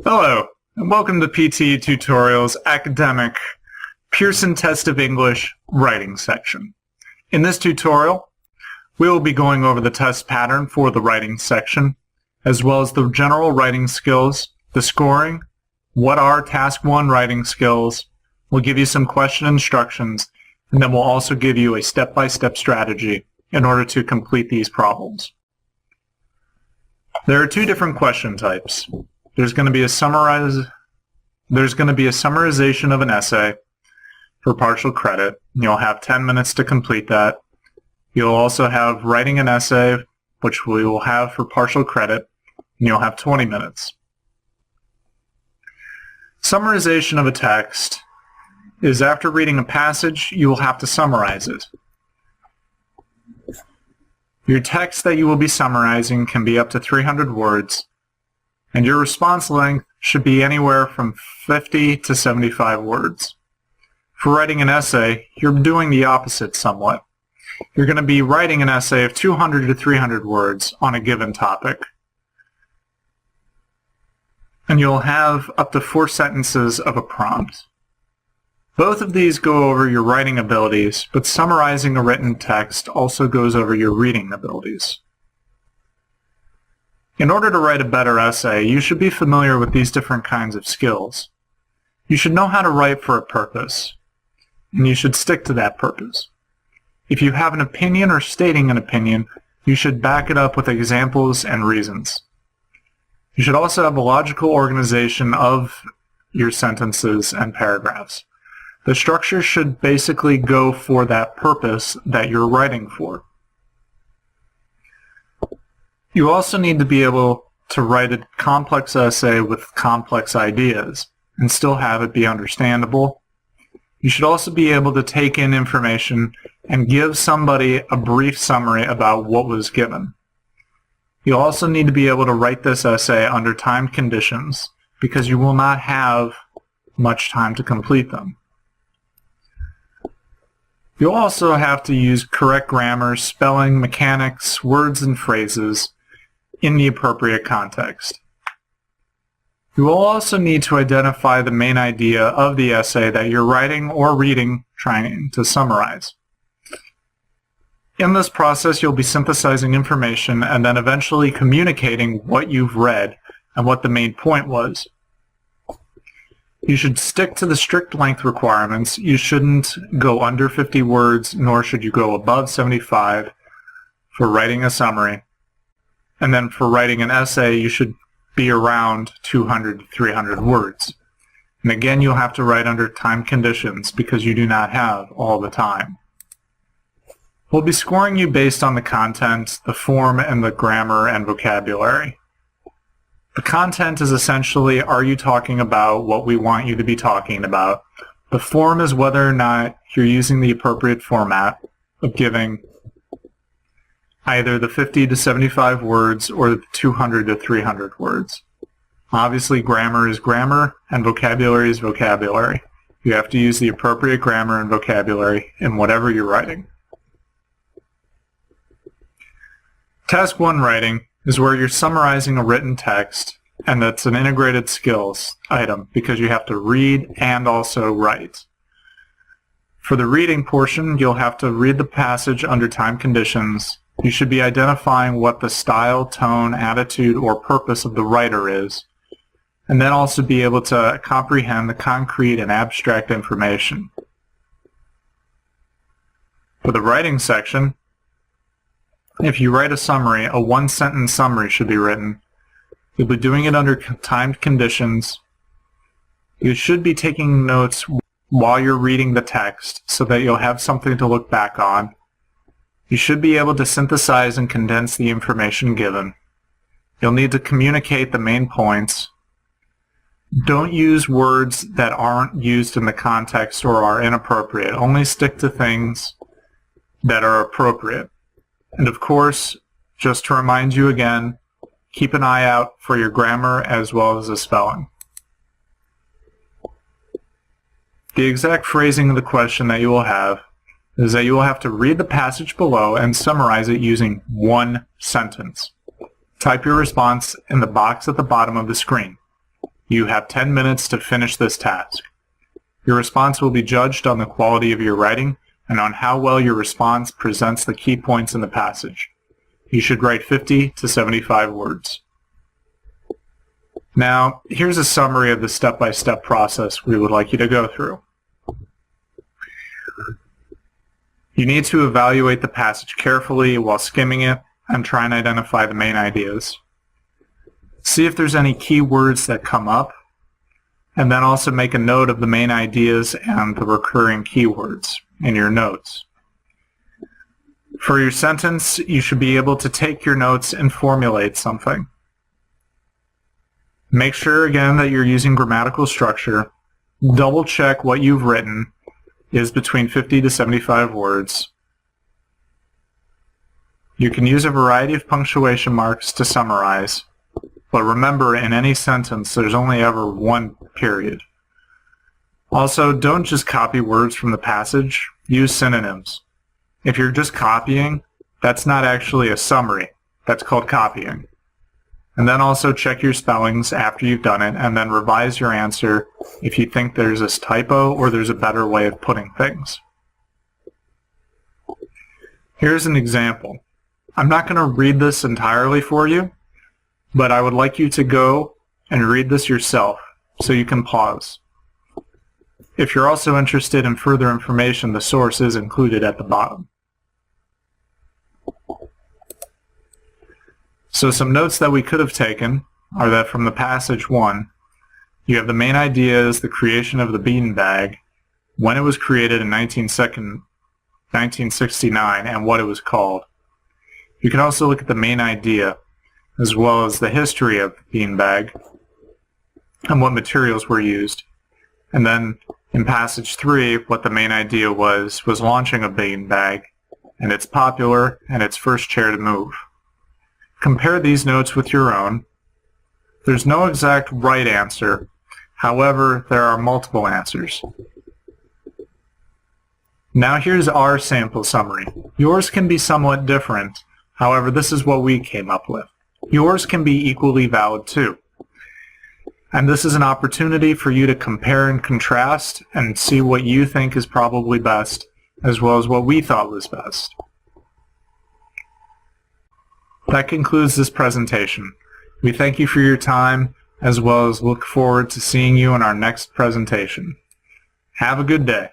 Hello, and welcome to PTE Tutorials Academic Pearson Test of English Writing section. In this tutorial, we will be going over the test pattern for the writing section, as well as the general writing skills, the scoring, what are Task 1 writing skills, we'll give you some question instructions, and then we'll also give you a step-by-step strategy in order to complete these problems. There are two different question types. There's going to be a summarization of an essay for partial credit. You'll have 10 minutes to complete that. You'll also have writing an essay, which we will have for partial credit, and you'll have 20 minutes. Summarization of a text is after reading a passage, you will have to summarize it. Your text that you will be summarizing can be up to 300 words, and your response length should be anywhere from 50 to 75 words. For writing an essay, you're doing the opposite somewhat. You're going to be writing an essay of 200 to 300 words on a given topic. And you'll have up to 4 sentences of a prompt. Both of these go over your writing abilities, but summarizing a written text also goes over your reading abilities. In order to write a better essay, you should be familiar with these different kinds of skills. You should know how to write for a purpose, and you should stick to that purpose. If you have an opinion or stating an opinion, you should back it up with examples and reasons. You should also have a logical organization of your sentences and paragraphs. The structure should basically go for that purpose that you're writing for. You also need to be able to write a complex essay with complex ideas and still have it be understandable. You should also be able to take in information and give somebody a brief summary about what was given. You also need to be able to write this essay under time conditions because you will not have much time to complete them. You'll also have to use correct grammar, spelling, mechanics, words, and phrases in the appropriate context. You will also need to identify the main idea of the essay that you're writing or reading, trying to summarize. In this process, you'll be synthesizing information and then eventually communicating what you've read and what the main point was. You should stick to the strict length requirements. You shouldn't go under 50 words, nor should you go above 75 for writing a summary. And then for writing an essay, you should be around 200 to 300 words. And again, you'll have to write under time conditions because you do not have all the time. We'll be scoring you based on the content, the form, and the grammar and vocabulary. The content is essentially, are you talking about what we want you to be talking about? The form is whether or not you're using the appropriate format of giving either the 50 to 75 words or the 200 to 300 words. Obviously, grammar is grammar and vocabulary is vocabulary. You have to use the appropriate grammar and vocabulary in whatever you're writing. Task 1 writing is where you're summarizing a written text, and that's an integrated skills item because you have to read and also write. For the reading portion, you'll have to read the passage under time conditions. You should be identifying what the style, tone, attitude, or purpose of the writer is, and then also be able to comprehend the concrete and abstract information. For the writing section, if you write a summary, a one-sentence summary should be written. You'll be doing it under timed conditions. You should be taking notes while you're reading the text so that you'll have something to look back on. You should be able to synthesize and condense the information given. You'll need to communicate the main points. Don't use words that aren't used in the context or are inappropriate. Only stick to things that are appropriate. And of course, just to remind you again, keep an eye out for your grammar as well as the spelling. The exact phrasing of the question that you will have is that you will have to read the passage below and summarize it using one sentence. Type your response in the box at the bottom of the screen. You have 10 minutes to finish this task. Your response will be judged on the quality of your writing and on how well your response presents the key points in the passage. You should write 50 to 75 words. Now, here's a summary of the step-by-step process we would like you to go through. You need to evaluate the passage carefully while skimming it and try and identify the main ideas. See if there's any key words that come up, and then also make a note of the main ideas and the recurring keywords in your notes. For your sentence, you should be able to take your notes and formulate something. Make sure again that you're using grammatical structure. Double check what you've written is between 50 to 75 words. You can use a variety of punctuation marks to summarize, but remember, in any sentence, there's only ever one period. Also, don't just copy words from the passage, use synonyms. If you're just copying, that's not actually a summary. That's called copying. And then also check your spellings after you've done it, and then revise your answer if you think there's a typo or there's a better way of putting things. Here's an example. I'm not going to read this entirely for you, but I would like you to go and read this yourself so you can pause. If you're also interested in further information, the source is included at the bottom. So some notes that we could have taken are that from the passage 1, you have the main idea is the creation of the beanbag, when it was created in 1969, and what it was called. You can also look at the main idea, as well as the history of the beanbag and what materials were used. And then in passage 3, what the main idea was launching a beanbag, and it's popular, and its first chair to move. Compare these notes with your own. There's no exact right answer. However, there are multiple answers. Now here's our sample summary. Yours can be somewhat different. However, this is what we came up with. Yours can be equally valid too. And this is an opportunity for you to compare and contrast and see what you think is probably best, as well as what we thought was best. That concludes this presentation. We thank you for your time, as well as look forward to seeing you in our next presentation. Have a good day.